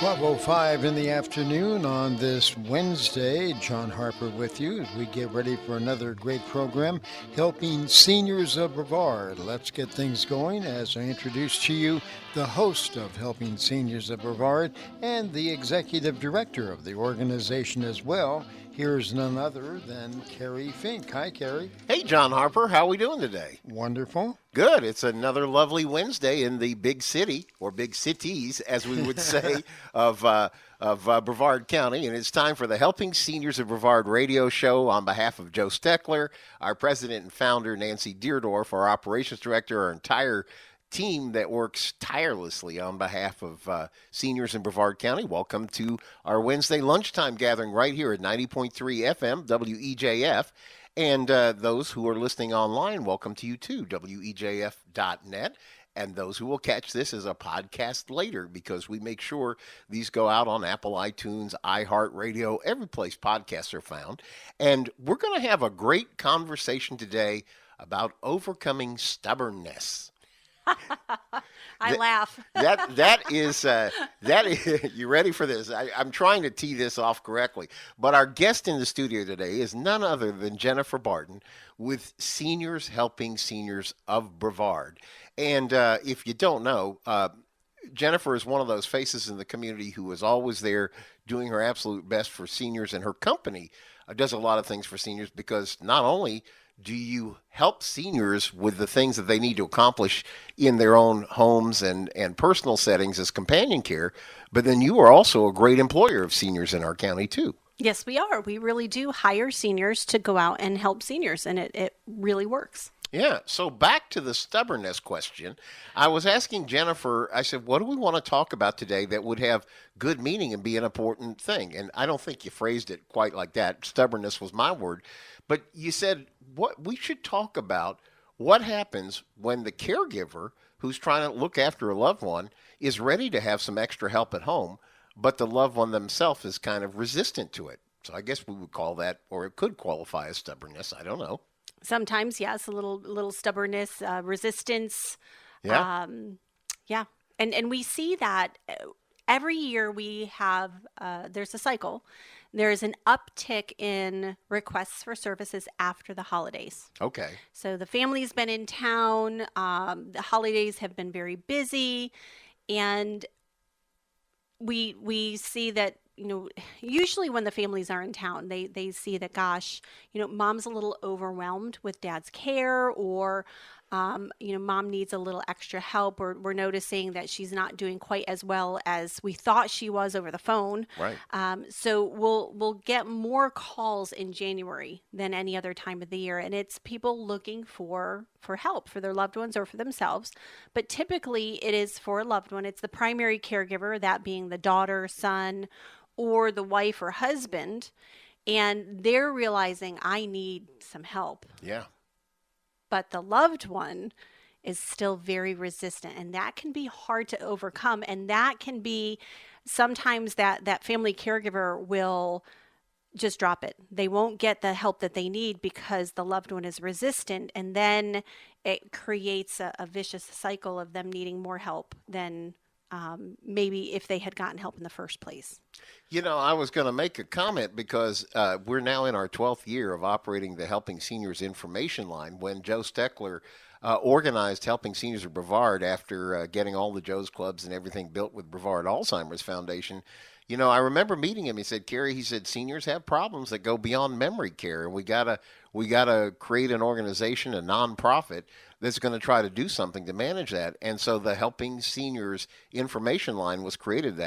12:05 in the afternoon on this Wednesday. John Harper with you as we get ready for another great program, Helping Seniors of Brevard. Let's get things going as I introduce to you the host of Helping Seniors of Brevard and the executive director of the organization as well. Here's none other than Kerry Fink. Hi, Kerry. Hey, John Harper. How are we doing today? Wonderful. Good. It's another lovely Wednesday in the big city, or big cities, as we would say, of Brevard County. And it's time for the Helping Seniors of Brevard radio show on behalf of Joe Steckler, our president and founder, Nancy Deerdorf, our operations director, our entire team that works tirelessly on behalf of seniors in Brevard County. Welcome to our Wednesday lunchtime gathering right here at 90.3 FM, WEJF. And those who are listening online, welcome to you too, WEJF.net. And those who will catch this as a podcast later, because we make sure these go out on Apple, iTunes, iHeartRadio, every place podcasts are found. And we're going to have a great conversation today about overcoming stubbornness. I laugh. That is, you ready for this? I'm trying to tee this off correctly. But our guest in the studio today is none other than Jennifer Barton with Seniors Helping Seniors of Brevard. And if you don't know, Jennifer is one of those faces in the community who is always there doing her absolute best for seniors, and her company does a lot of things for seniors, because not only do you help seniors with the things that they need to accomplish in their own homes and personal settings as companion care, but then you are also a great employer of seniors in our county too. Yes, we are. We really do hire seniors to go out and help seniors, and it really works. Yeah. So back to the stubbornness question. I was asking Jennifer, I said, what do we want to talk about today that would have good meaning and be an important thing? And I don't think you phrased it quite like that. Stubbornness was my word. But you said what we should talk about what happens when the caregiver who's trying to look after a loved one is ready to have some extra help at home, but the loved one themselves is kind of resistant to it. So I guess we would call that, or it could qualify as stubbornness. I don't know. Sometimes, yes, a little stubbornness, resistance. Yeah. Yeah. And we see that every year we have, there's a cycle. There's an uptick in requests for services after the holidays. Okay. So the family's been in town. The holidays have been very busy. And we see that, usually when the families are in town, they see that, gosh, mom's a little overwhelmed with dad's care, or, mom needs a little extra help, or we're noticing that she's not doing quite as well as we thought she was over the phone. Right. So we'll get more calls in January than any other time of the year. And it's people looking for help for their loved ones or for themselves. But typically it is for a loved one. It's the primary caregiver, that being the daughter, son, or the wife or husband, and they're realizing, I need some help. Yeah. But the loved one is still very resistant, and that can be hard to overcome. And that can be sometimes that family caregiver will just drop it. They won't get the help that they need because the loved one is resistant, and then it creates a vicious cycle of them needing more help than maybe if they had gotten help in the first place. I was going to make a comment because we're now in our 12th year of operating the Helping Seniors information line. When Joe Steckler organized Helping Seniors of Brevard after getting all the Joe's Clubs and everything built with Brevard Alzheimer's Foundation, I remember meeting him. He said, Kerry, he said, seniors have problems that go beyond memory care, and we gotta create an organization, a nonprofit, that's going to try to do something to manage that. And so the Helping Seniors information line was created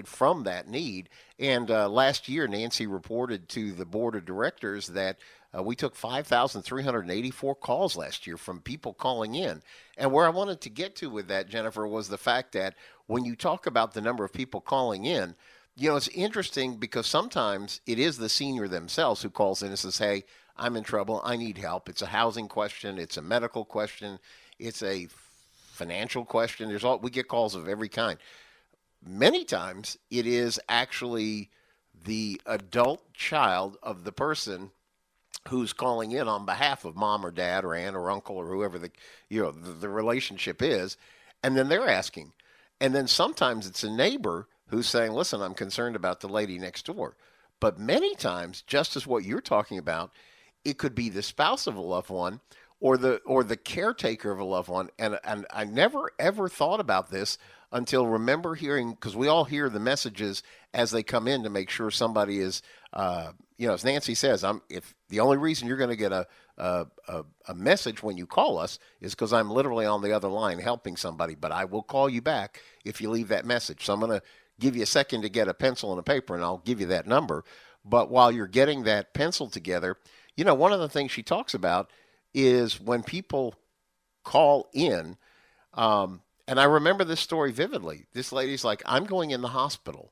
from that need. And last year, Nancy reported to the board of directors that we took 5,384 calls last year from people calling in. And where I wanted to get to with that, Jennifer, was the fact that when you talk about the number of people calling in, it's interesting because sometimes it is the senior themselves who calls in and says, hey, I'm in trouble. I need help. It's a housing question. It's a medical question. It's a financial question. We get calls of every kind. Many times it is actually the adult child of the person who's calling in on behalf of mom or dad or aunt or uncle or whoever the relationship is, and then they're asking. And then sometimes it's a neighbor who's saying, listen, I'm concerned about the lady next door. But many times, just as what you're talking about, it could be the spouse of a loved one or the caretaker of a loved one. And I never ever thought about this until remember hearing, because we all hear the messages as they come in to make sure somebody is, as Nancy says, if the only reason you're going to get a message when you call us is because I'm literally on the other line helping somebody, but I will call you back if you leave that message. So I'm going to give you a second to get a pencil and a paper, and I'll give you that number. But while you're getting that pencil together, one of the things she talks about is when people call in, and I remember this story vividly. This lady's like, I'm going in the hospital,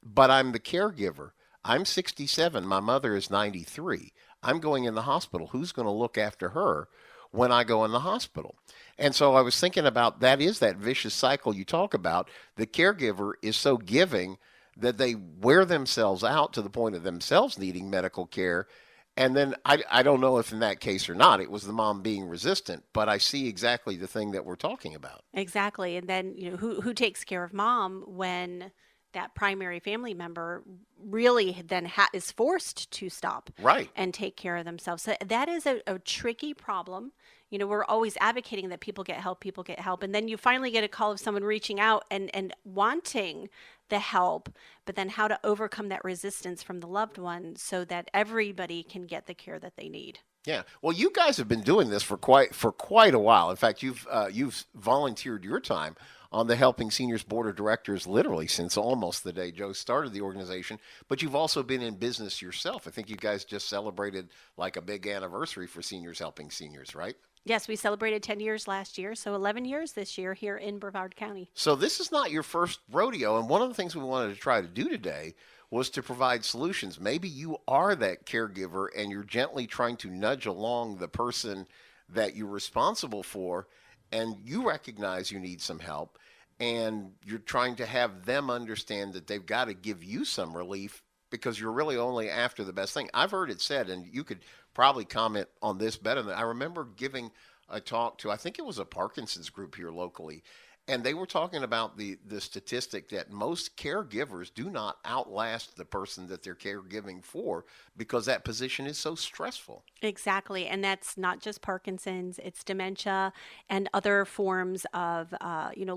but I'm the caregiver. I'm 67. My mother is 93. I'm going in the hospital. Who's going to look after her when I go in the hospital? And so I was thinking about that vicious cycle you talk about. The caregiver is so giving that they wear themselves out to the point of themselves needing medical care. And then I don't know if in that case or not, it was the mom being resistant, but I see exactly the thing that we're talking about. Exactly. And then, who takes care of mom when that primary family member really then is forced to stop and take care of themselves. So that is a tricky problem. We're always advocating that people get help. And then you finally get a call of someone reaching out and wanting the help, but then how to overcome that resistance from the loved one so that everybody can get the care that they need. Yeah. Well, you guys have been doing this for quite a while. In fact, you've volunteered your time on the Helping Seniors Board of Directors literally since almost the day Joe started the organization, but you've also been in business yourself. I think you guys just celebrated like a big anniversary for Seniors Helping Seniors, right? Yes, we celebrated 10 years last year, so 11 years this year here in Brevard County. So this is not your first rodeo, and one of the things we wanted to try to do today was to provide solutions. Maybe you are that caregiver and you're gently trying to nudge along the person that you're responsible for, and you recognize you need some help, and you're trying to have them understand that they've got to give you some relief because you're really only after the best thing. I've heard it said, and you could probably comment on this better than I remember giving a talk to, I think it was a Parkinson's group here locally, and they were talking about the statistic that most caregivers do not outlast the person that they're caregiving for because that position is so stressful. Exactly. And that's not just Parkinson's, it's dementia and other forms of,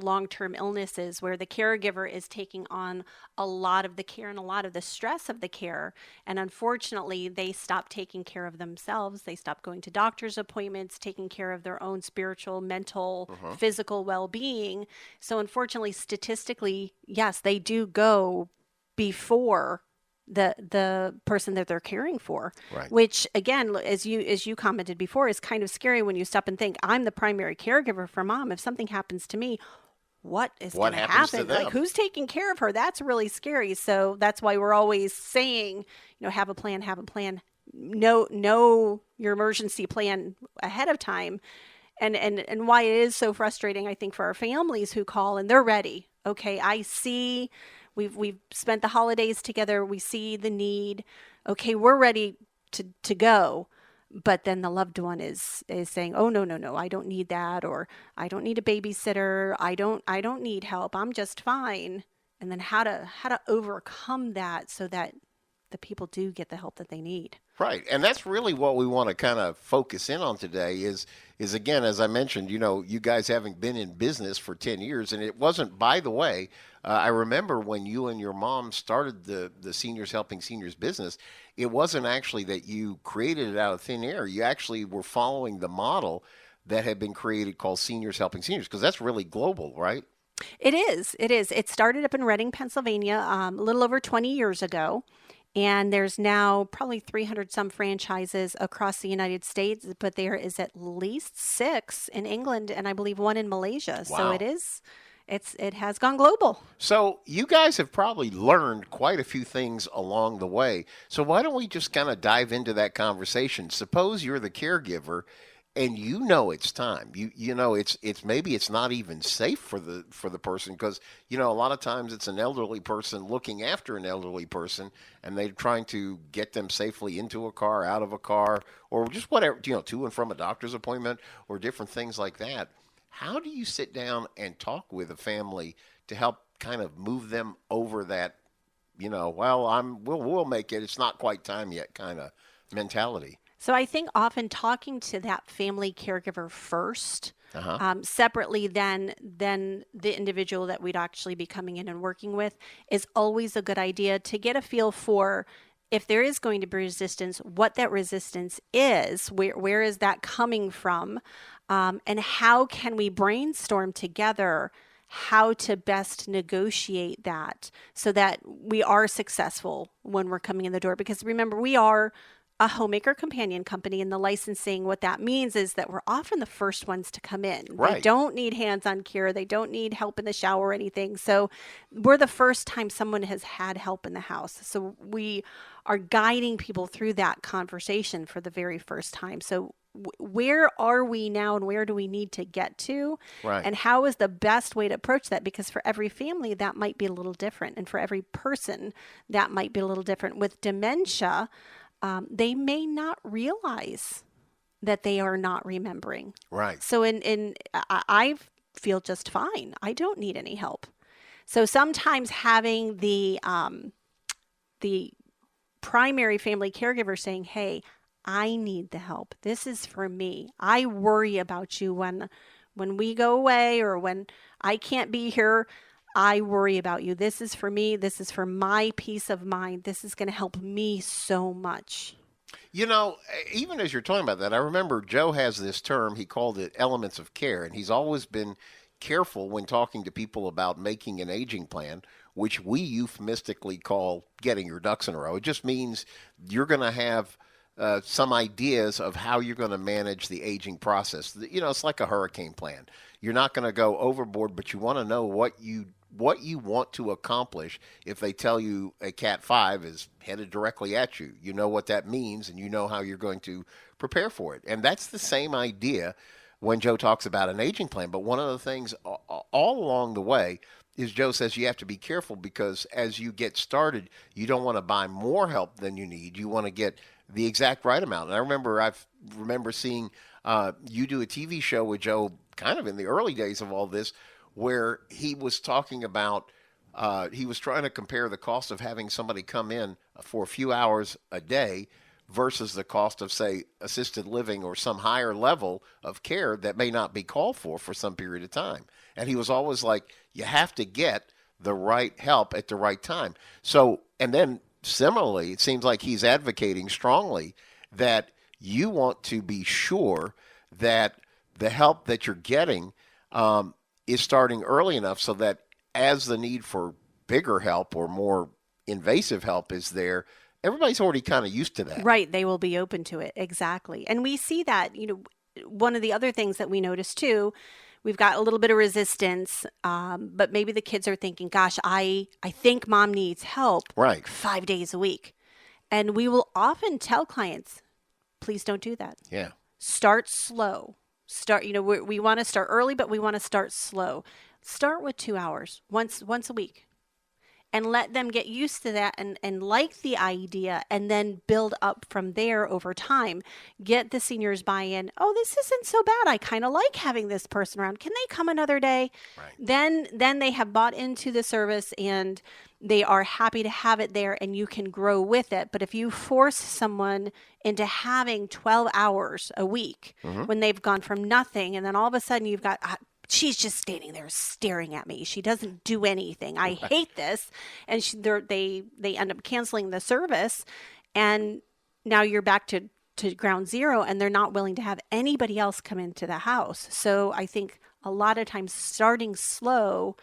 long-term illnesses where the caregiver is taking on a lot of the care and a lot of the stress of the care. And unfortunately, they stop taking care of themselves. They stop going to doctor's appointments, taking care of their own spiritual, mental, physical well-being. So unfortunately, statistically, yes, they do go before the person that they're caring for, right. Which again, as you commented before, is kind of scary when you stop and think, I'm the primary caregiver for mom. If something happens to me, what going to happen? Like, who's taking care of her? That's really scary. So that's why we're always saying, have a plan, know your emergency plan ahead of time. And why it is so frustrating, I think, for our families who call and they're ready. Okay, I see we've spent the holidays together. We see the need. Okay, we're ready to go. But then the loved one is saying, oh, no, I don't need that, or I don't need a babysitter. I don't need help. I'm just fine. And then how to overcome that so that the people do get the help that they need. Right. And that's really what we want to kind of focus in on today is again, as I mentioned, you guys having been in business for 10 years. And it wasn't, by the way, I remember when you and your mom started the Seniors Helping Seniors business, it wasn't actually that you created it out of thin air. You actually were following the model that had been created called Seniors Helping Seniors, because that's really global, right? It is. It started up in Reading, Pennsylvania, a little over 20 years ago. And there's now probably 300 some franchises across the United States, but there is at least 6 in England and I believe 1 in Malaysia. Wow. So it has gone global. So you guys have probably learned quite a few things along the way. So why don't we just kind of dive into that conversation? Suppose you're the caregiver and it's time. It's maybe it's not even safe for the person because a lot of times it's an elderly person looking after an elderly person and they're trying to get them safely into a car, out of a car, or just whatever, to and from a doctor's appointment or different things like that. How do you sit down and talk with a family to help kind of move them over that, we'll make it, it's not quite time yet kind of mentality? So I think often talking to that family caregiver first, separately than the individual that we'd actually be coming in and working with, is always a good idea to get a feel for if there is going to be resistance, what that resistance is, where is that coming from, and how can we brainstorm together how to best negotiate that so that we are successful when we're coming in the door. Because remember, we are a homemaker companion company, and the licensing, what that means is that we're often the first ones to come in. Right. They don't need hands-on care. They don't need help in the shower or anything. So we're the first time someone has had help in the house. So we are guiding people through that conversation for the very first time. So where are we now and where do we need to get to? Right. And how is the best way to approach that? Because for every family, that might be a little different. And for every person, that might be a little different. With dementia, they may not realize that they are not remembering. Right. So I feel just fine. I don't need any help. So sometimes having the primary family caregiver saying, hey, I need the help. This is for me. I worry about you when we go away or when I can't be here. I worry about you. This is for me. This is for my peace of mind. This is going to help me so much. Even as you're talking about that, I remember Joe has this term, he called it elements of care, and he's always been careful when talking to people about making an aging plan, which we euphemistically call getting your ducks in a row. It just means you're going to have some ideas of how you're going to manage the aging process. It's like a hurricane plan. You're not going to go overboard, but you want to know what you want to accomplish. If they tell you a Cat 5 is headed directly at you, you know what that means, and you know how you're going to prepare for it. And that's the same idea when Joe talks about an aging plan. But one of the things all along the way is Joe says you have to be careful, because as you get started, you don't want to buy more help than you need. You want to get the exact right amount. And I remember seeing you do a TV show with Joe kind of in the early days of all this, where he was talking about, he was trying to compare the cost of having somebody come in for a few hours a day versus the cost of, say, assisted living or some higher level of care that may not be called for some period of time. And he was always like, you have to get the right help at the right time. So, and then similarly, it seems like he's advocating strongly that you want to be sure that the help that you're getting is starting early enough so that as the need for bigger help or more invasive help is there, everybody's already kind of used to that. Right. They will be open to it. Exactly. And we see that, one of the other things that we notice too, we've got a little bit of resistance, but maybe the kids are thinking, gosh, I think mom needs help 5 days a week. And we will often tell clients, please don't do that. Yeah. Start slow. We want to start early, but we want to start slow. Start with 2 hours once a week, and let them get used to that and like the idea, and then build up from there over time. Get the seniors buy-in. Oh, this isn't so bad. I kind of like having this person around. Can they come another day? Right. Then they have bought into the service and they are happy to have it there, and you can grow with it. But if you force someone into having 12 hours a week when they've gone from nothing, and then all of a sudden you've got, she's just standing there staring at me. She doesn't do anything. I hate this. And they end up canceling the service. And now you're back to ground zero, and they're not willing to have anybody else come into the house. So I think a lot of times starting slow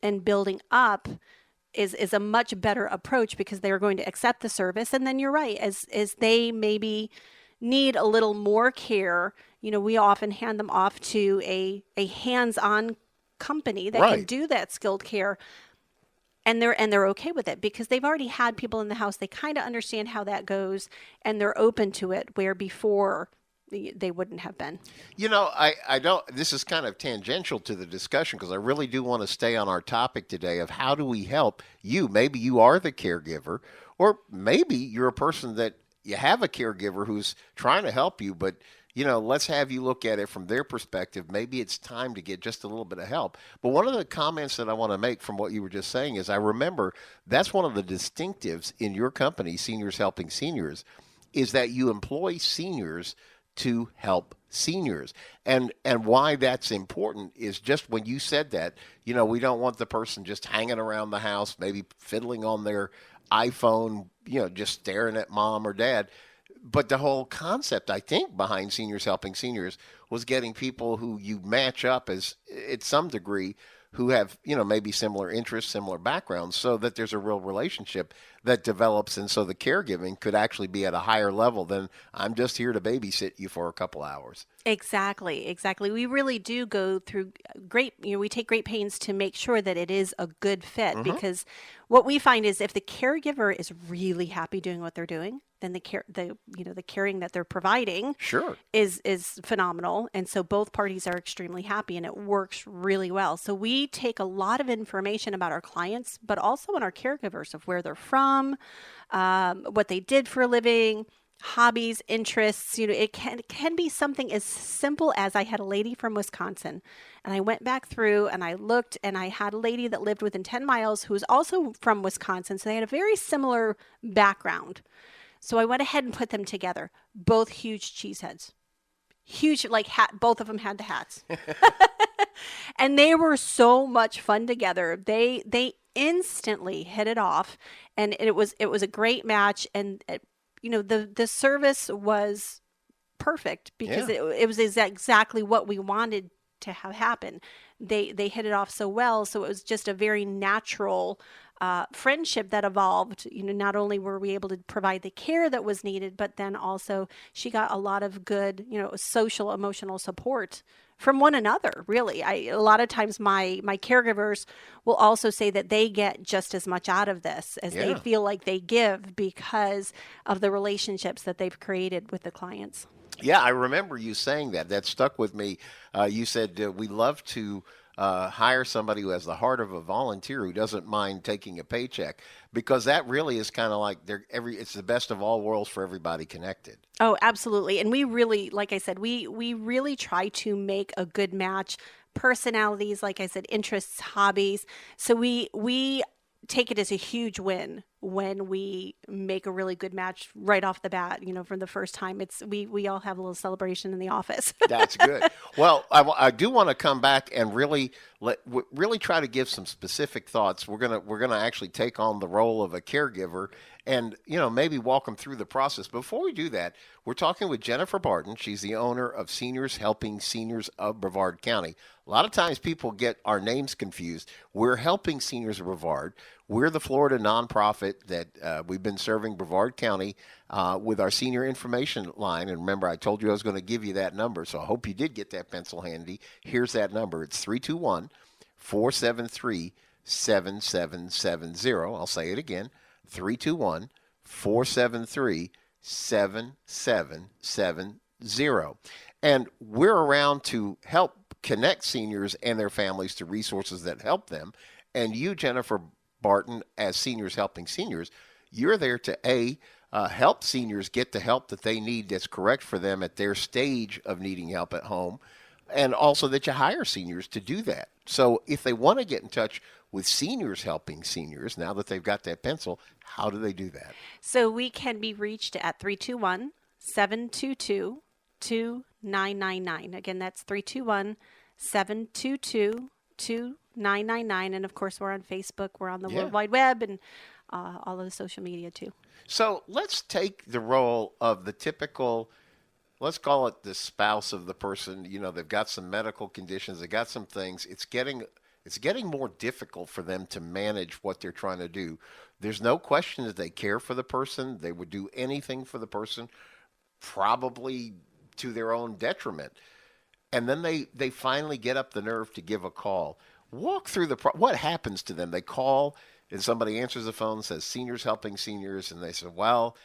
and building up is a much better approach, because they're going to accept the service. And then you're right, as they maybe need a little more care, we often hand them off to a hands-on company that can do that skilled care. And they're okay with it, because they've already had people in the house. They kind of understand how that goes, and they're open to it, where before they wouldn't have been. I don't, this is kind of tangential to the discussion, because I really do want to stay on our topic today of how do we help you. Maybe you are the caregiver, or maybe you're a person that you have a caregiver who's trying to help you, but let's have you look at it from their perspective. Maybe it's time to get just a little bit of help. But one of the comments that I want to make from what you were just saying is I remember that's one of the distinctives in your company, Seniors Helping Seniors, is that you employ seniors to help seniors. And why that's important is just when you said that, we don't want the person just hanging around the house, maybe fiddling on their iPhone, just staring at mom or dad. But the whole concept, I think, behind Seniors Helping Seniors was getting people who you match up as, at some degree, who have, maybe similar interests, similar backgrounds, so that there's a real relationship that develops. And so the caregiving could actually be at a higher level than I'm just here to babysit you for a couple hours. Exactly. We really do go through we take great pains to make sure that it is a good fit, because what we find is if the caregiver is really happy doing what they're doing, then the caring that they're providing is phenomenal. And so both parties are extremely happy and it works really well. So we take a lot of information about our clients, but also on our caregivers of where they're from, what they did for a living, hobbies, interests. It can be something as simple as I had a lady from Wisconsin, and I went back through and I looked, and I had a lady that lived within 10 miles who was also from Wisconsin. So they had a very similar background. So I went ahead and put them together. Both huge cheeseheads. Huge, both of them had the hats. And they were so much fun together. They instantly hit it off, and it was a great match. And the service was perfect because it was exactly what we wanted to have happen. They hit it off so well, so it was just a very natural friendship that evolved. Not only were we able to provide the care that was needed, but then also she got a lot of good, social, emotional support from one another. Really, a lot of times my caregivers will also say that they get just as much out of this as they feel like they give because of the relationships that they've created with the clients. Yeah, I remember you saying that. That stuck with me. You said we love to hire somebody who has the heart of a volunteer who doesn't mind taking a paycheck, because that really is kind of like it's the best of all worlds for everybody connected. Oh, absolutely. And we really, like I said, we really try to make a good match. Personalities, like I said, interests, hobbies. So we take it as a huge win when we make a really good match right off the bat. From the first time, we all have a little celebration in the office. That's good. Well, I do want to come back and really try to give some specific thoughts. We're gonna actually take on the role of a caregiver and maybe walk them through the process. Before we do that, we're talking with Jennifer Barton. She's the owner of Seniors Helping Seniors of Brevard County. A lot of times people get our names confused. We're Helping Seniors of Brevard. We're the Florida nonprofit that we've been serving Brevard County with our senior information line. And remember, I told you I was going to give you that number, so I hope you did get that pencil handy. Here's that number. It's 321-473-7770. I'll say it again, 321-473-7770. And we're around to help connect seniors and their families to resources that help them. And you, Jennifer Barton, as Seniors Helping Seniors, you're there to help seniors get the help that they need that's correct for them at their stage of needing help at home, and also that you hire seniors to do that. So if they want to get in touch with Seniors Helping Seniors, now that they've got that pencil, how do they do that? So we can be reached at 321-722-2999. Again, that's 321-722-2999. And of course, we're on Facebook, we're on the World Wide Web, and all of the social media too. So let's take the role of the typical, let's call it the spouse of the person. They've got some medical conditions, they got some things. It's getting more difficult for them to manage what they're trying to do. There's no question that they care for the person. They would do anything for the person, probably to their own detriment. And then they finally get up the nerve to give a call. Walk through what happens to them. They call and somebody answers the phone and says, Seniors Helping Seniors. And they say, well,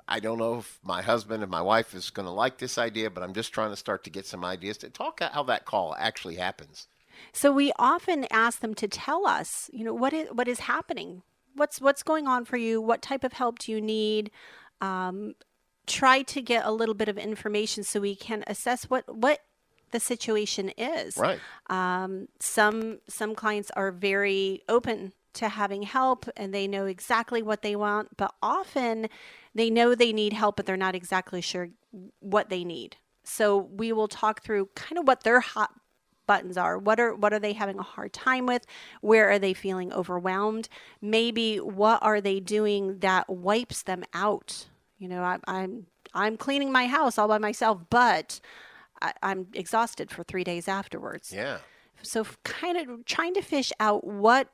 I don't know if my husband and my wife is going to like this idea, but I'm just trying to start to get some ideas. Talk how that call actually happens. So we often ask them to tell us, what is happening? What's going on for you? What type of help do you need? try to get a little bit of information so we can assess what the situation is. Right. Some clients are very open to having help, and they know exactly what they want, but often they know they need help, but they're not exactly sure what they need. So we will talk through kind of what their hot buttons are. What are they having a hard time with? Where are they feeling overwhelmed? Maybe what are they doing that wipes them out? I'm cleaning my house all by myself, but I'm exhausted for 3 days afterwards. Yeah. So kind of trying to fish out what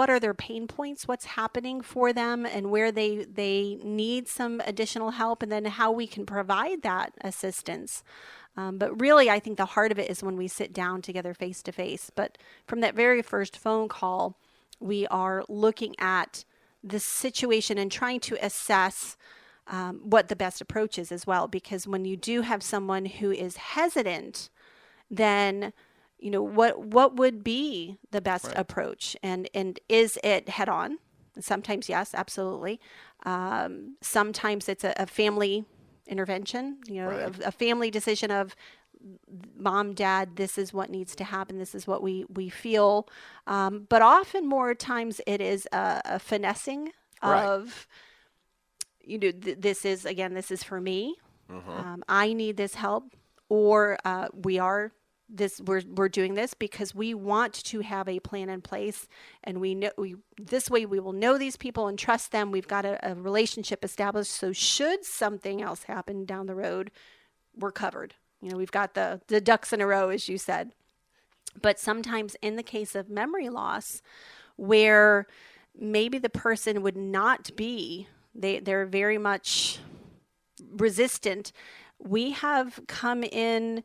are their pain points, what's happening for them, and where they need some additional help, and then how we can provide that assistance. But really, I think the heart of it is when we sit down together face to face. But from that very first phone call, we are looking at the situation and trying to assess what the best approach is as well. Because when you do have someone who is hesitant, then what would be the best approach, and is it head on? Sometimes yes, absolutely. Sometimes it's a family intervention, a family decision of mom, dad, this is what needs to happen. This is what we feel. But often more times it is a finessing of, this is for me. Mm-hmm. I need this help, or we're doing this because we want to have a plan in place, and this way we will know these people and trust them. We've got a relationship established, so should something else happen down the road, we're covered. We've got the ducks in a row, as you said. But sometimes in the case of memory loss, where maybe the person would not be, they're very much resistant, we have come in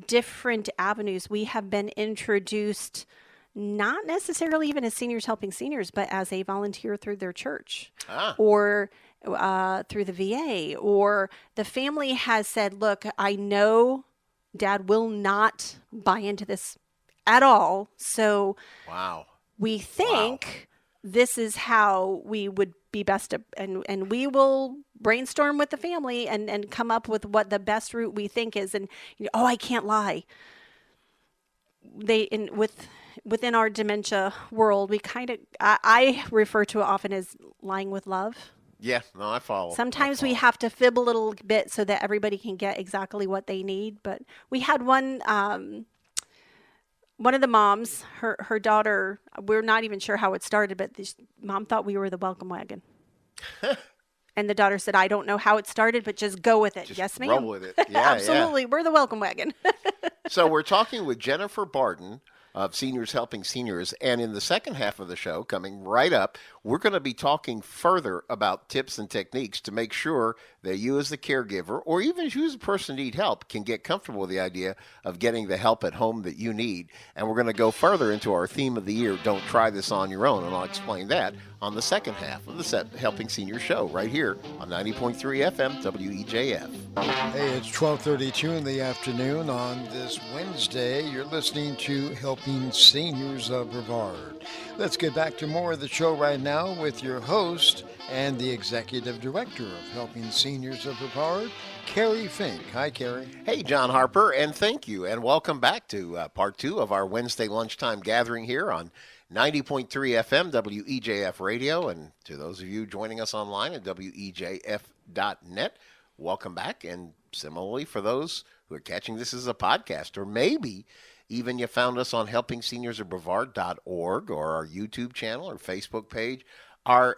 different avenues. We have been introduced not necessarily even as Seniors Helping Seniors, but as a volunteer through their church or through the VA, or the family has said, look, I know Dad will not buy into this at all. So we think this is how we would be best, and we will brainstorm with the family and come up with what the best route we think is. And I can't lie. Within our dementia world, we I refer to it often as lying with love. Yeah, no, I follow. Sometimes we have to fib a little bit so that everybody can get exactly what they need. But we had one of the moms, her daughter, we're not even sure how it started, but this mom thought we were the welcome wagon. And the daughter said, I don't know how it started, but just go with it. Just yes, ma'am. roll with it. Yeah, absolutely. Yeah. We're the welcome wagon. So we're talking with Jennifer Barton of Seniors Helping Seniors. And in the second half of the show, coming right up, we're going to be talking further about tips and techniques to make sure that you as the caregiver, or even you as a person who need help, can get comfortable with the idea of getting the help at home that you need. And we're going to go further into our theme of the year, Don't Try This on Your Own. And I'll explain that on the second half of the Helping Seniors show right here on 90.3 FM WEJF. Hey, it's 12:32 in the afternoon on this Wednesday. You're listening to Helping Seniors of Brevard. Let's get back to more of the show right now with your host and the Executive Director of Helping Seniors of Brevard, Kerry Fink. Hi, Kerry. Hey, John Harper, and thank you, and welcome back to part two of our Wednesday lunchtime gathering here on 90.3 FM WEJF Radio, and to those of you joining us online at WEJF.net, welcome back. And similarly, for those who are catching this as a podcast, or maybe even you found us on helpingseniorsofbrevard.org or our YouTube channel or Facebook page, our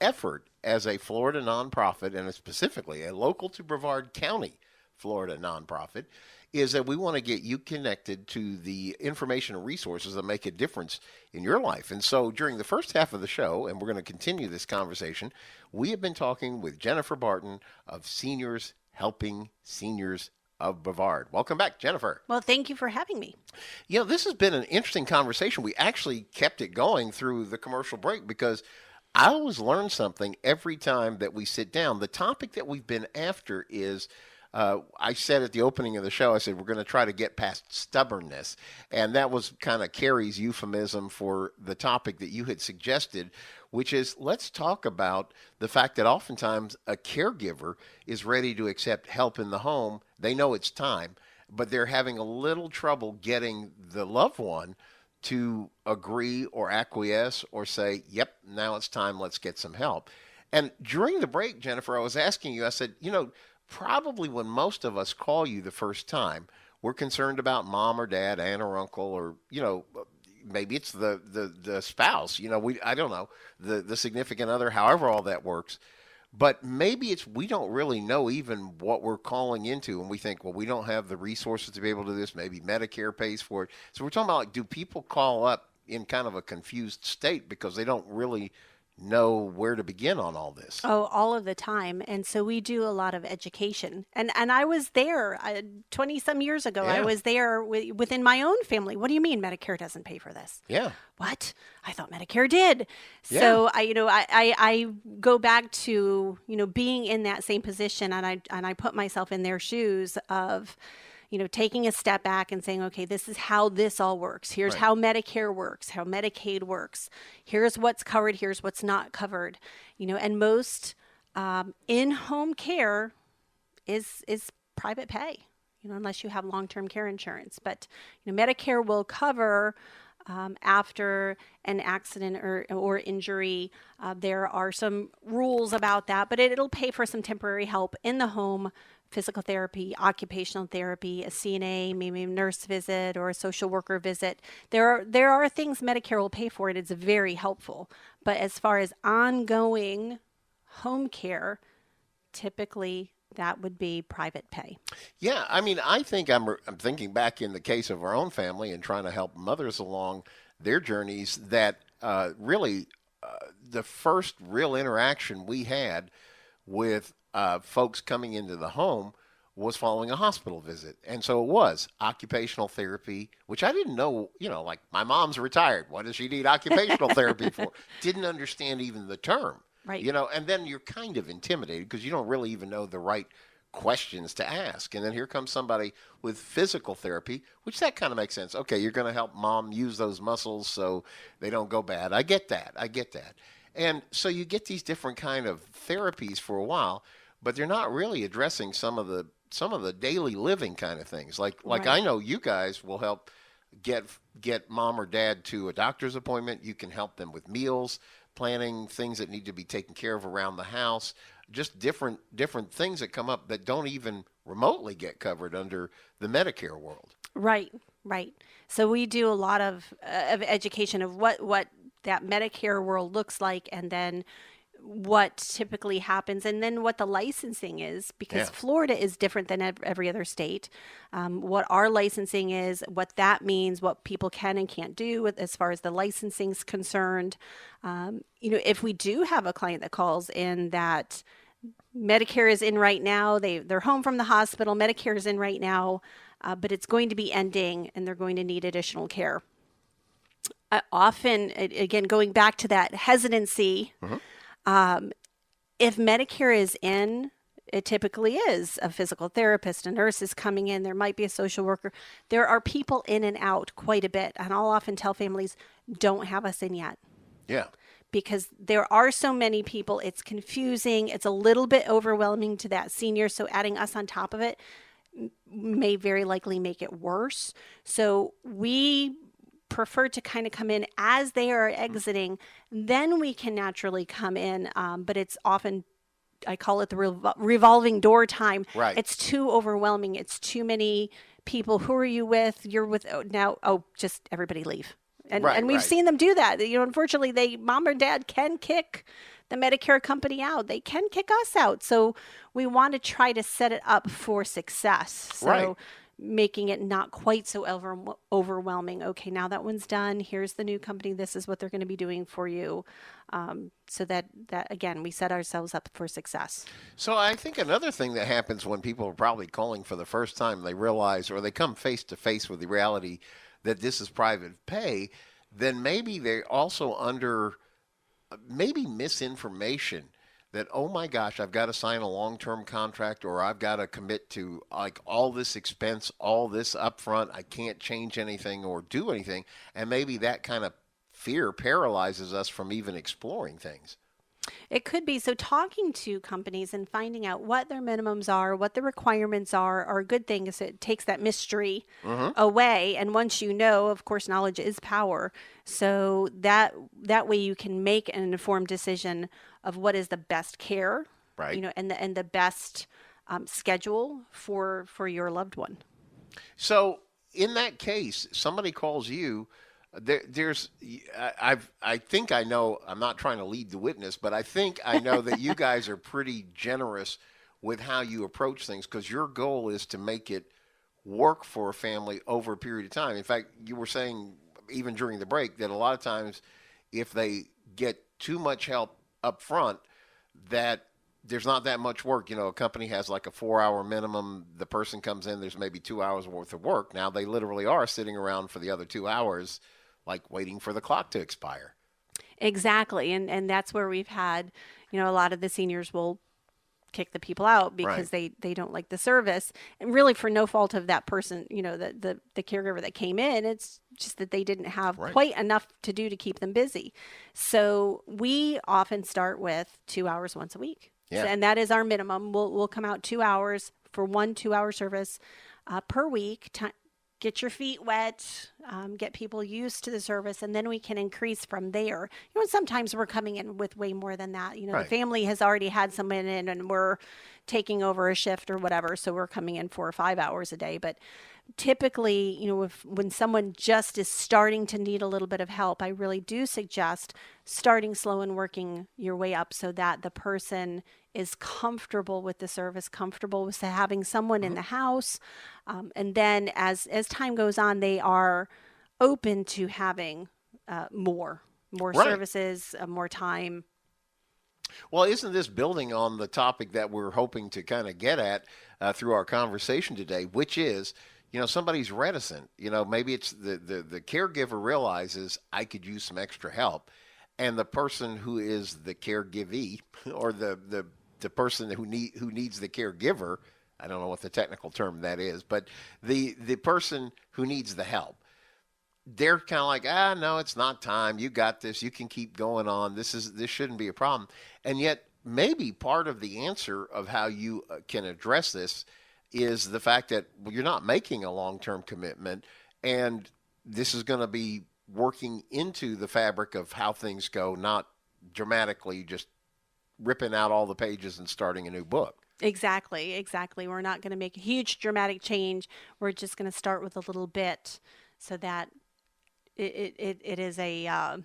effort as a Florida nonprofit, and specifically a local to Brevard County, Florida nonprofit, is that we want to get you connected to the information and resources that make a difference in your life. And so during the first half of the show, and we're going to continue this conversation, we have been talking with Jennifer Barton of Seniors Helping Seniors of Brevard. Welcome back, Jennifer. Well, thank you for having me. This has been an interesting conversation. We actually kept it going through the commercial break because I always learn something every time that we sit down. The topic that we've been after is, I said at the opening of the show, I said, we're going to try to get past stubbornness. And that was kind of Kerry's euphemism for the topic that you had suggested, which is let's talk about the fact that oftentimes a caregiver is ready to accept help in the home. They know it's time, but they're having a little trouble getting the loved one to agree or acquiesce or say, yep, now it's time, let's get some help. And during the break, Jennifer, I was asking you, I said, probably when most of us call you the first time, we're concerned about mom or dad, aunt or uncle, or, maybe it's the spouse, I don't know, the significant other, however all that works. But maybe we don't really know even what we're calling into, and we think, well, we don't have the resources to be able to do this. Maybe Medicare pays for it. So we're talking about, do people call up in kind of a confused state because they don't really know where to begin on all this? Oh, all of the time. And so we do a lot of education. And I was there 20 some years ago. Yeah. I was there within my own family. What do you mean Medicare doesn't pay for this? Yeah. What? I thought Medicare did. Yeah. So I go back to, being in that same position, and I put myself in their shoes of, taking a step back and saying, okay, this is how this all works. Here's Right. how Medicare works, how Medicaid works. Here's what's covered. Here's what's not covered. And most in-home care is private pay, unless you have long-term care insurance. But Medicare will cover after an accident or injury. There are some rules about that, but it'll pay for some temporary help in the home. Physical therapy, occupational therapy, a CNA, maybe a nurse visit or a social worker visit. There are things Medicare will pay for, and it's very helpful. But as far as ongoing home care, typically that would be private pay. Yeah, I think I'm thinking back in the case of our own family and trying to help mothers along their journeys that really the first real interaction we had with folks coming into the home was following a hospital visit. And so it was occupational therapy, which I didn't know, like my mom's retired. What does she need occupational therapy for? Didn't understand even the term. Right. And then you're kind of intimidated because you don't really even know the right questions to ask. And then here comes somebody with physical therapy, which that kind of makes sense. Okay, you're going to help mom use those muscles so they don't go bad. I get that. And so you get these different kind of therapies for a while, but they're not really addressing some of the daily living kind of things. Like Right. I know you guys will help get mom or dad to a doctor's appointment. You can help them with meals, planning, things that need to be taken care of around the house, just different things that come up that don't even remotely get covered under the Medicare world. Right. So we do a lot of education of what that Medicare world looks like, and then what typically happens, and then what the licensing is, because Yeah. Florida is different than every other state. What our licensing is, what that means, what people can and can't do as far as the licensing is concerned. If we do have a client that calls in that Medicare is in right now, they're home from the hospital, Medicare is in right now, but it's going to be ending and they're going to need additional care. Often, again, going back to that hesitancy, if Medicare is in, it typically is a physical therapist, a nurse is coming in, there might be a social worker. There are people in and out quite a bit. And I'll often tell families, don't have us in yet. Yeah. Because there are so many people, it's confusing, it's a little bit overwhelming to that senior. So adding us on top of it may very likely make it worse. So we prefer to kind of come in as they are exiting, then we can naturally come in. But it's often, I call it the revolving door time. Right. It's too overwhelming. It's too many people. Who are you with? You're with just everybody leave. And we've seen them do that. Unfortunately, mom or dad can kick the Medicare company out. They can kick us out. So we want to try to set it up for success. So Right. making it not quite so overwhelming. Okay, now that one's done. Here's the new company. This is what they're going to be doing for you. So that again, we set ourselves up for success. So I think another thing that happens when people are probably calling for the first time, they realize, or they come face to face with the reality that this is private pay, then maybe they're also under maybe misinformation that, oh my gosh, I've got to sign a long-term contract, or I've got to commit to like all this expense, all this upfront. I can't change anything or do anything. And maybe that kind of fear paralyzes us from even exploring things. It could be. So talking to companies and finding out what their minimums are, what the requirements are a good thing, because it takes that mystery away. And once you know, of course, knowledge is power. So that way you can make an informed decision of what is the best care, Right. and the best schedule for your loved one. So in that case, somebody calls you. I think I know. I'm not trying to lead the witness, but I think I know that you guys are pretty generous with how you approach things, because your goal is to make it work for a family over a period of time. In fact, you were saying even during the break that a lot of times, if they get too much help up front, that there's not that much work. A company has like a 4-hour minimum. The person comes in, there's maybe 2 hours worth of work. Now they literally are sitting around for the other 2 hours, like waiting for the clock to expire. Exactly. And that's where we've had, a lot of the seniors will kick the people out because they don't like the service, and really for no fault of that person, the caregiver that came in. It's just that they didn't have quite enough to do to keep them busy. So we often start with 2 hours once a week. Yeah. And that is our minimum. We'll come out 2 hours for 1 2-hour service per week. Get your feet wet, get people used to the service, and then we can increase from there. Sometimes we're coming in with way more than that. The family has already had someone in and we're taking over a shift or whatever, so we're coming in 4 or 5 hours a day. But typically, when someone just is starting to need a little bit of help, I really do suggest starting slow and working your way up so that the person is comfortable with the service, comfortable with having someone in the house. And then as time goes on, they are open to having more services, more time. Well, isn't this building on the topic that we're hoping to kind of get at through our conversation today, which is, somebody's reticent. Maybe it's the caregiver realizes I could use some extra help, and the person who is the caregivee or the person who needs the caregiver, I don't know what the technical term that is, but the person who needs the help, they're kind of like, no, it's not time. You got this. You can keep going on. This shouldn't be a problem. And yet maybe part of the answer of how you can address this is the fact that you're not making a long-term commitment, and this is going to be working into the fabric of how things go, not dramatically just ripping out all the pages and starting a new book. Exactly. We're not going to make a huge dramatic change. We're just going to start with a little bit so that it is a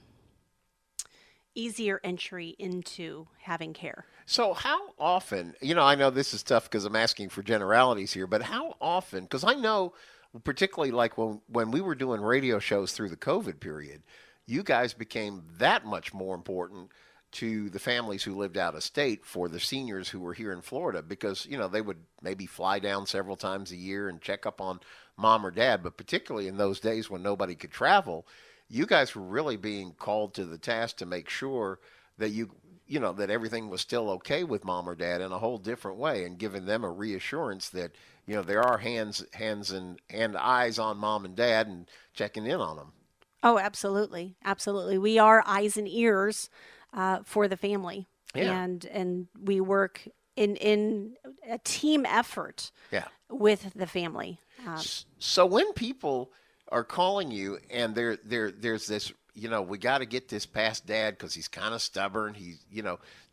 easier entry into having care. So how often, I know this is tough because I'm asking for generalities here, but how often, because I know particularly like when we were doing radio shows through the COVID period, you guys became that much more important to the families who lived out of state for the seniors who were here in Florida, because, they would maybe fly down several times a year and check up on mom or dad. But particularly in those days when nobody could travel, you guys were really being called to the task to make sure that that everything was still okay with mom or dad in a whole different way, and giving them a reassurance that, there are hands and eyes on mom and dad and checking in on them. Oh, absolutely. Absolutely. We are eyes and ears for the family. Yeah. And we work in a team effort with the family. So when people are calling you and there's this, we got to get this past dad because he's kind of stubborn.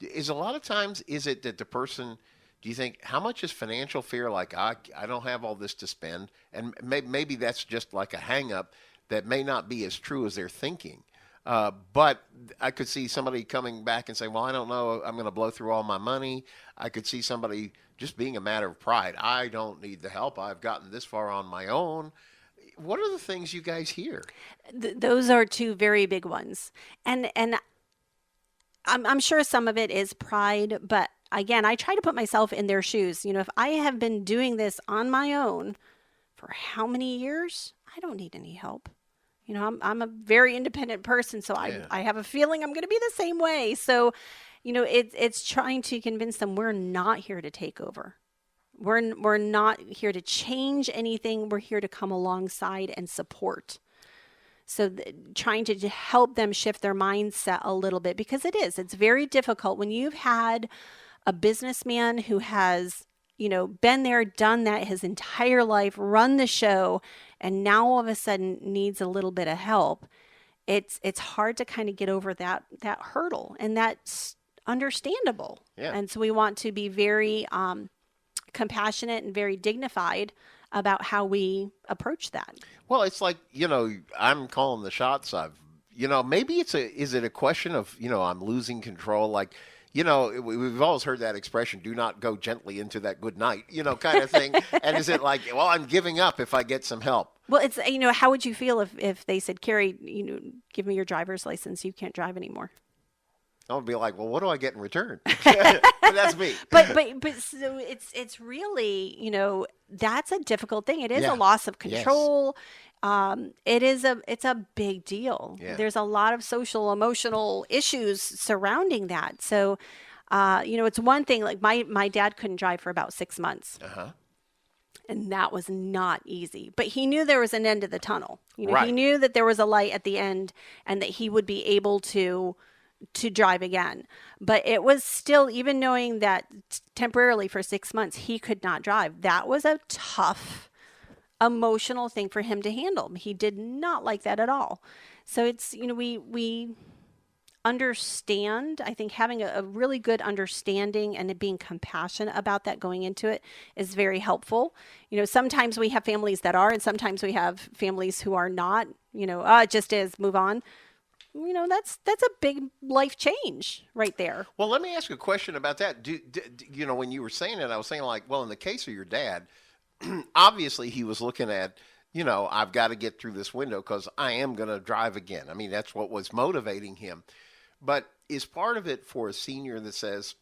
Is a lot of times, is it that the person, do you think, how much is financial fear? Like, I don't have all this to spend. And maybe that's just like a hang up that may not be as true as they're thinking. But I could see somebody coming back and saying, well, I don't know, I'm going to blow through all my money. I could see somebody just being a matter of pride. I don't need the help. I've gotten this far on my own. What are the things you guys hear? Those are two very big ones. And I'm sure some of it is pride, but again, I try to put myself in their shoes. If I have been doing this on my own for how many years, I don't need any help. I'm a very independent person, so I have a feeling I'm going to be the same way. So, it's trying to convince them we're not here to take over. We're not here to change anything. We're here to come alongside and support. So trying to help them shift their mindset a little bit, because it's very difficult when you've had a businessman who has, been there, done that his entire life, run the show, and now all of a sudden needs a little bit of help. It's hard to kind of get over that hurdle, and that's understandable. Yeah. And so we want to be very compassionate and very dignified about how we approach that. Well, it's like, I'm calling the shots. Maybe is it a question of, I'm losing control? Like, we've always heard that expression, do not go gently into that good night, kind of thing. And is it like, well, I'm giving up if I get some help? Well, it's, how would you feel if they said, Kerry, give me your driver's license, you can't drive anymore? I would be like, well, what do I get in return? That's me. But so it's really, that's a difficult thing. It is a loss of control. Yes. It's a big deal. Yeah. There's a lot of social, emotional issues surrounding that. So, it's one thing, like my dad couldn't drive for about 6 months. Uh-huh. And that was not easy. But he knew there was an end to the tunnel. Right. He knew that there was a light at the end and that he would be able to drive again. But it was still, even knowing that temporarily for 6 months he could not drive, that was a tough emotional thing for him to handle. He did not like that at all. So it's, we understand. I think having a really good understanding and being compassionate about that going into it is very helpful. Sometimes we have families that are, and sometimes we have families who are not, it just is, move on. That's a big life change right there. Well, let me ask you a question about that. When you were saying it, I was saying like, well, in the case of your dad, obviously he was looking at, I've got to get through this window because I am going to drive again. I mean, that's what was motivating him. But is part of it for a senior that says,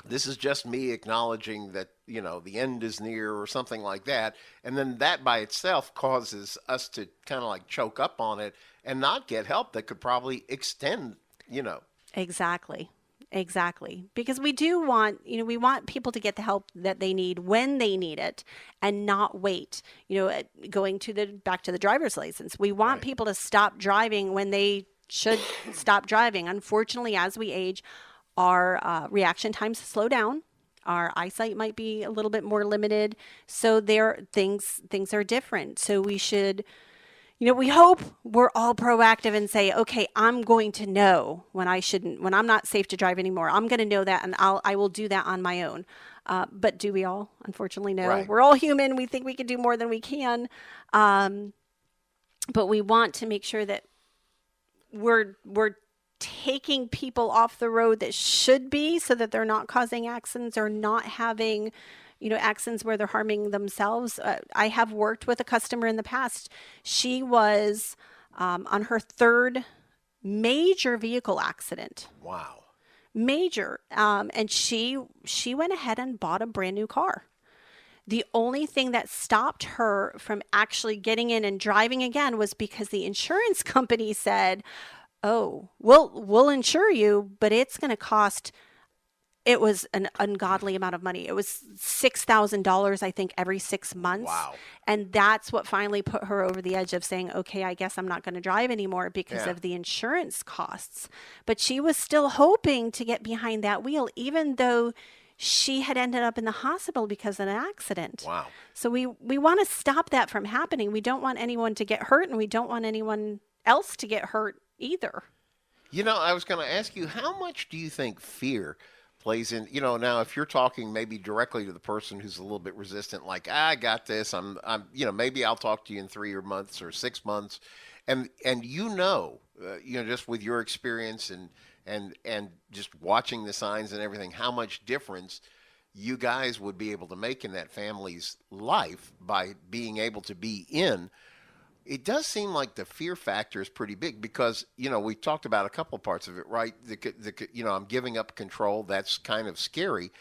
this is just me acknowledging that, the end is near or something like that. And then that by itself causes us to kind of like choke up on it and not get help that could probably extend, Exactly. Because we do want, we want people to get the help that they need when they need it and not wait, going back to the driver's license. We want people to stop driving when they should stop driving. Unfortunately, as we age, our reaction times slow down. Our eyesight might be a little bit more limited. So things are different. So we should, we hope we're all proactive and say, okay, I'm going to know when I'm not safe to drive anymore. I'm going to know that, and I will do that on my own. But do we all? Unfortunately, no. Right. We're all human. We think we can do more than we can. But we want to make sure that we're taking people off the road that should be, so that they're not causing accidents or not having, accidents where they're harming themselves. I have worked with a customer in the past. She was on her third major vehicle accident. Wow. Major. And she went ahead and bought a brand new car. The only thing that stopped her from actually getting in and driving again was because the insurance company said, oh, we'll insure you, but it's going to cost, it was an ungodly amount of money. It was $6,000, I think, every 6 months. Wow. And that's what finally put her over the edge of saying, okay, I guess I'm not going to drive anymore because of the insurance costs. But she was still hoping to get behind that wheel, even though she had ended up in the hospital because of an accident. Wow. So we want to stop that from happening. We don't want anyone to get hurt, and we don't want anyone else to get hurt either. I was going to ask you, how much do you think fear plays in, now if you're talking maybe directly to the person who's a little bit resistant, like, I got this, I'm maybe I'll talk to you in 3 months or 6 months. And just with your experience and just watching the signs and everything, how much difference you guys would be able to make in that family's life by being able to be in. It does seem like the fear factor is pretty big because, we talked about a couple parts of it, right? I'm giving up control. That's kind of scary.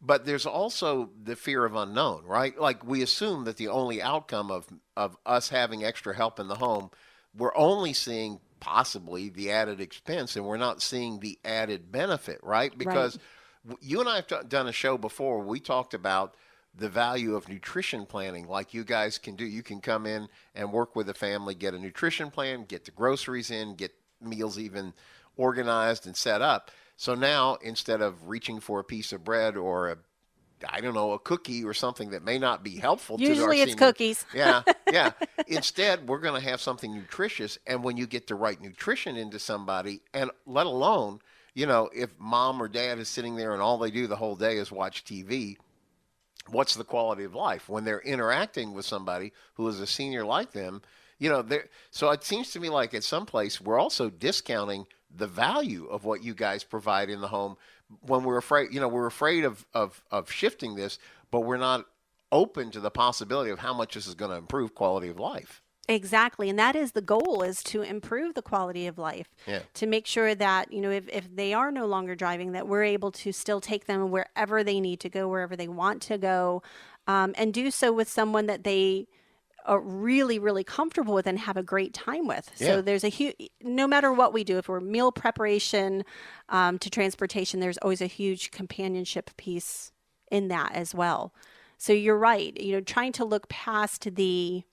But there's also the fear of unknown, right? Like we assume that the only outcome of us having extra help in the home, we're only seeing possibly the added expense and we're not seeing the added benefit, right? Because you and I have done a show before. We talked about the value of nutrition planning like you guys can do. You can come in and work with a family, get a nutrition plan, get the groceries in, get meals even organized and set up. So now, instead of reaching for a piece of bread or a cookie or something that may not be helpful to our Usually it's senior. cookies. Yeah. Instead, we're going to have something nutritious. And when you get the right nutrition into somebody, and let alone, if mom or dad is sitting there and all they do the whole day is watch TV, what's the quality of life when they're interacting with somebody who is a senior like them? So it seems to me like at some place we're also discounting the value of what you guys provide in the home when we're afraid, we're afraid of shifting this, but we're not open to the possibility of how much this is going to improve quality of life. Exactly. And that is the goal, is to improve the quality of life, to make sure that, if they are no longer driving, that we're able to still take them wherever they need to go, wherever they want to go, and do so with someone that they are really, really comfortable with and have a great time with. So there's no matter what we do, if we're meal preparation to transportation, there's always a huge companionship piece in that as well. So you're right, trying to look past the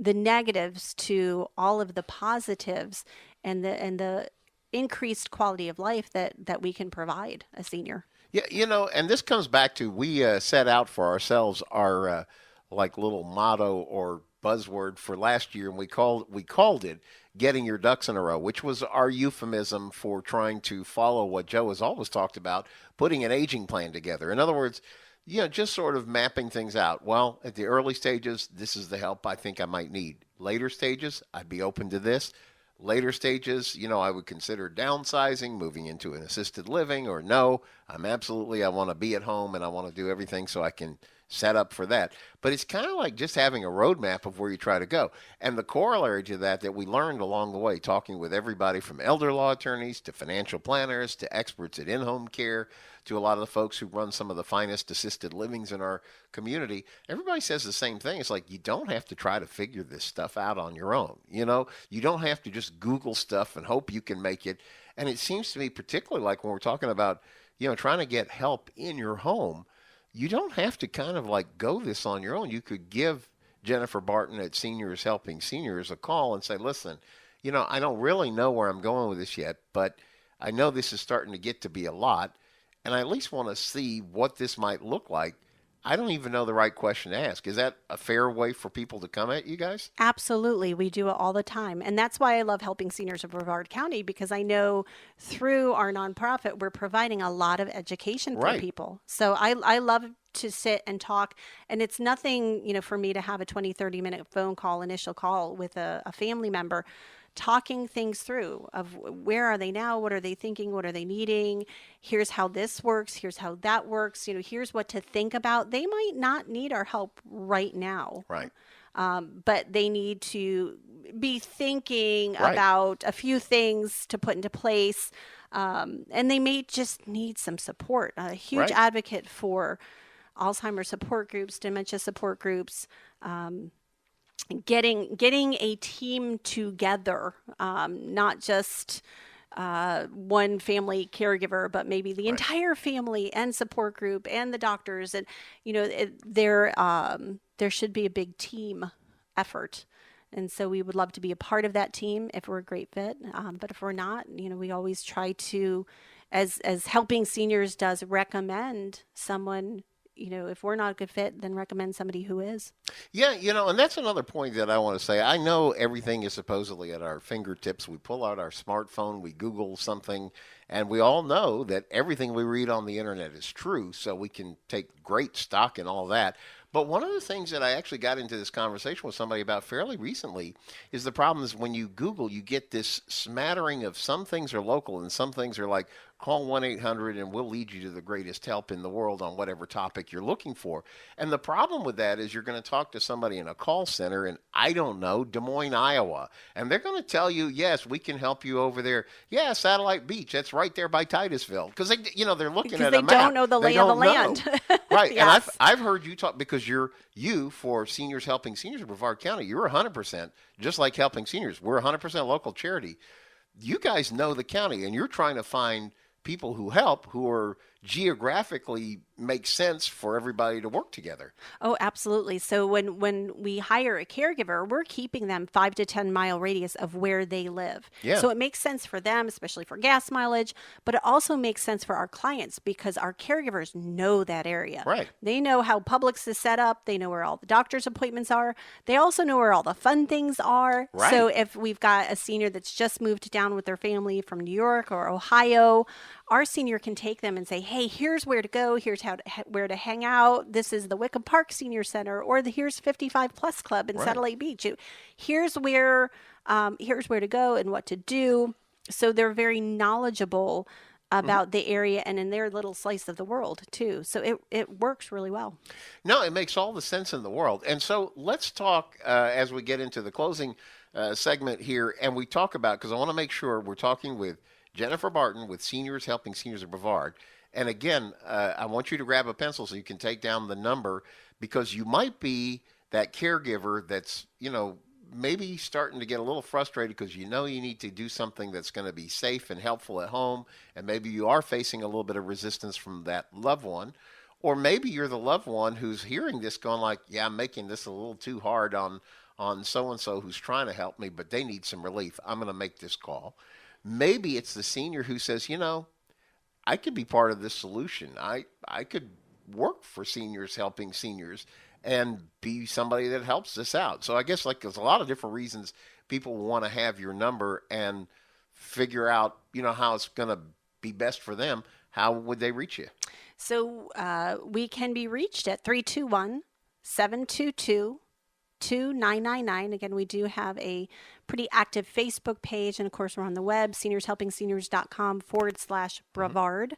negatives to all of the positives and the increased quality of life that we can provide a senior. Yeah, and this comes back to, we set out for ourselves our little motto or buzzword for last year, and we called it getting your ducks in a row, which was our euphemism for trying to follow what Joe has always talked about, putting an aging plan together. In other words, just sort of mapping things out. Well, at the early stages, this is the help I think I might need. Later stages, I'd be open to this. Later stages, I would consider downsizing, moving into an assisted living, or no, I want to be at home and I want to do everything so I can set up for that. But it's kind of like just having a roadmap of where you try to go. And the corollary to that we learned along the way, talking with everybody from elder law attorneys to financial planners to experts at in-home care to a lot of the folks who run some of the finest assisted livings in our community, everybody says the same thing. It's like, you don't have to try to figure this stuff out on your own. You don't have to just Google stuff and hope you can make it. And it seems to me, particularly like when we're talking about, trying to get help in your home, you don't have to kind of go this on your own. You could give Jennifer Barton at Helping Seniors a call and say, listen, I don't really know where I'm going with this yet, but I know this is starting to get to be a lot, and I at least want to see what this might look like. I don't even know the right question to ask. Is that a fair way for people to come at you guys? Absolutely. We do it all the time. And that's why I love Helping Seniors of Brevard County, because I know through our nonprofit, we're providing a lot of education for people. So I love to sit and talk. And it's nothing, for me to have a 20, 30-minute phone call, initial call with a family member, talking things through of where are they now? What are they thinking? What are they needing? Here's how this works. Here's how that works. Here's what to think about. They might not need our help right now. Right. But they need to be thinking about a few things to put into place. And they may just need some support. A huge advocate for Alzheimer's support groups, dementia support groups, getting a team together, not just one family caregiver, but maybe the entire family and support group and the doctors. And, there should be a big team effort. And so we would love to be a part of that team if we're a great fit. But if we're not, we always try to, as Helping Seniors does, recommend someone. If we're not a good fit, then recommend somebody who is. Yeah, and that's another point that I want to say. I know everything is supposedly at our fingertips. We pull out our smartphone, we Google something, and we all know that everything we read on the internet is true, so we can take great stock in all that. But one of the things that I actually got into this conversation with somebody about fairly recently is the problem is when you Google, you get this smattering of some things are local and some things are like, call 1-800 and we'll lead you to the greatest help in the world on whatever topic you're looking for. And the problem with that is you're going to talk to somebody in a call center in, I don't know, Des Moines, Iowa. And they're going to tell you, yes, we can help you over there. Yeah, Satellite Beach, that's right there by Titusville. Because they're looking at a map. Because they don't know the lay of the land. Right. Yes. And I've heard you talk, because you for Seniors Helping Seniors of Brevard County, you're 100%, just like Helping Seniors. We're 100% local charity. You guys know the county, and you're trying to find people who help who are geographically make sense for everybody to work together. Oh, absolutely. So when we hire a caregiver, we're keeping them 5 to 10 mile radius of where they live. Yeah. So it makes sense for them, especially for gas mileage, but it also makes sense for our clients because our caregivers know that area. Right. They know how Publix is set up. They know where all the doctor's appointments are. They also know where all the fun things are. Right. So if we've got a senior that's just moved down with their family from New York or Ohio, our senior can take them and say, hey, here's where to go. Here's where to hang out. This is the Wickham Park Senior Center, or here's 55 Plus Club in Satellite Beach. Here's where to go and what to do. So they're very knowledgeable about the area and in their little slice of the world too. So it works really well. No, it makes all the sense in the world. And so let's talk as we get into the closing segment here, and we talk about, because I want to make sure we're talking with Jennifer Barton with Helping Seniors of Brevard. And again, I want you to grab a pencil so you can take down the number, because you might be that caregiver that's, maybe starting to get a little frustrated because you need to do something that's going to be safe and helpful at home. And maybe you are facing a little bit of resistance from that loved one. Or maybe you're the loved one who's hearing this going like, yeah, I'm making this a little too hard on so-and-so who's trying to help me, but they need some relief. I'm going to make this call. Maybe it's the senior who says, I could be part of this solution. I could work for seniors, helping seniors, and be somebody that helps this out. So I guess there's a lot of different reasons people want to have your number and figure out, how it's going to be best for them. How would they reach you? So we can be reached at 321-722-2999. Again, we do have a pretty active Facebook page. And of course, we're on the web, seniorshelpingseniors.com/Brevard.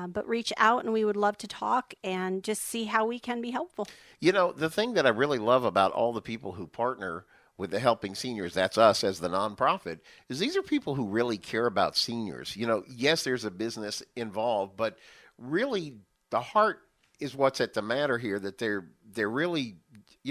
But reach out and we would love to talk and just see how we can be helpful. The thing that I really love about all the people who partner with the Helping Seniors, that's us as the nonprofit, is these are people who really care about seniors. Yes, there's a business involved, but really the heart is what's at the matter here, that they're really,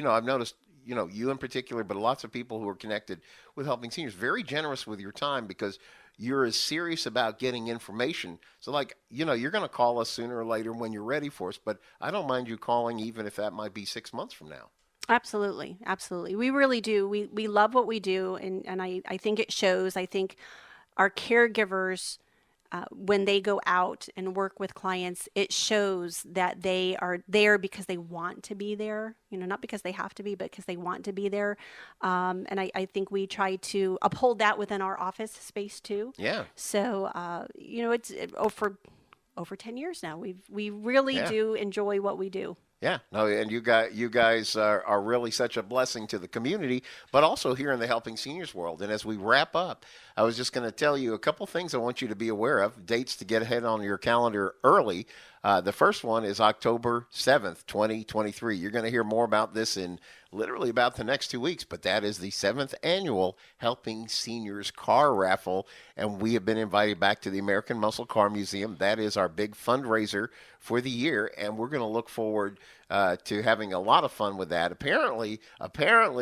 I've noticed, you in particular, but lots of people who are connected with Helping Seniors, very generous with your time because you're as serious about getting information. So you're going to call us sooner or later when you're ready for us, but I don't mind you calling even if that might be 6 months from now. Absolutely. Absolutely. We really do. We love what we do. And I think it shows. I think our caregivers, when they go out and work with clients, it shows that they are there because they want to be there, not because they have to be, but because they want to be there. And I think we try to uphold that within our office space too. Yeah. So, it's for over 10 years now. We really do enjoy what we do. Yeah, no, and you guys are really such a blessing to the community, but also here in the Helping Seniors world. And as we wrap up, I was just going to tell you a couple things I want you to be aware of, dates to get ahead on your calendar early. The first one is October 7th, 2023. You're going to hear more about this in literally about the next 2 weeks, but that is the 7th annual Helping Seniors Car Raffle, and we have been invited back to the American Muscle Car Museum. That is our big fundraiser for the year, and we're going to look forward to having a lot of fun with that. Apparently,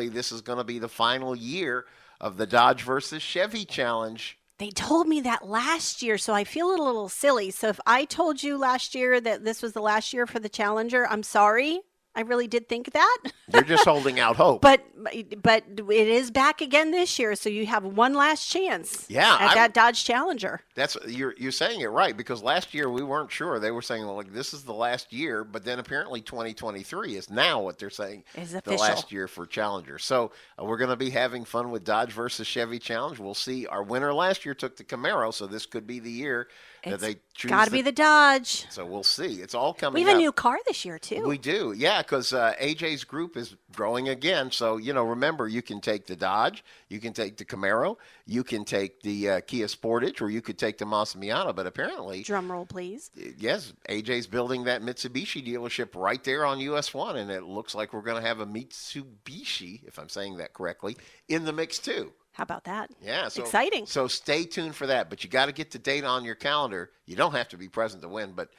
this is going to be the final year of the Dodge versus Chevy Challenge. They told me that last year, so I feel a little silly. So if I told you last year that this was the last year for the Challenger, I'm sorry. I really did think that. You're just holding out hope. But it is back again this year, so you have one last chance. Yeah, at that Dodge Challenger. That's you're saying it right, because last year we weren't sure. They were saying this is the last year, but then apparently 2023 is now what they're saying is the official. last year for Challenger. So we're going to be having fun with Dodge versus Chevy Challenge. We'll see. Our winner last year took the Camaro, so this could be the year that they choose. Got to be the Dodge. So we'll see. It's all coming. We have a new car this year too. We do, yeah, because AJ's group is growing again. So remember, you can take the Dodge, you can take the Camaro, you can take the Kia Sportage, or you could take the Massimiata. But apparently, drum roll, please. Yes, AJ's building that Mitsubishi dealership right there on US 1, and it looks like we're going to have a Mitsubishi, if I'm saying that correctly, in the mix too. How about that? Yeah, so exciting. So stay tuned for that, but you got to get the date on your calendar. You don't have to be present to win, but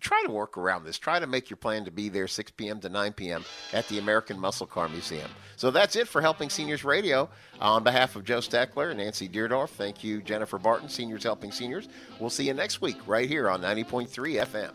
try to work around this. Try to make your plan to be there 6 p.m. to 9 p.m. at the American Muscle Car Museum. So that's it for Helping Seniors Radio. On behalf of Joe Steckler and Nancy Deerdorf, thank you, Jennifer Barton, Seniors Helping Seniors. We'll see you next week right here on 90.3 FM.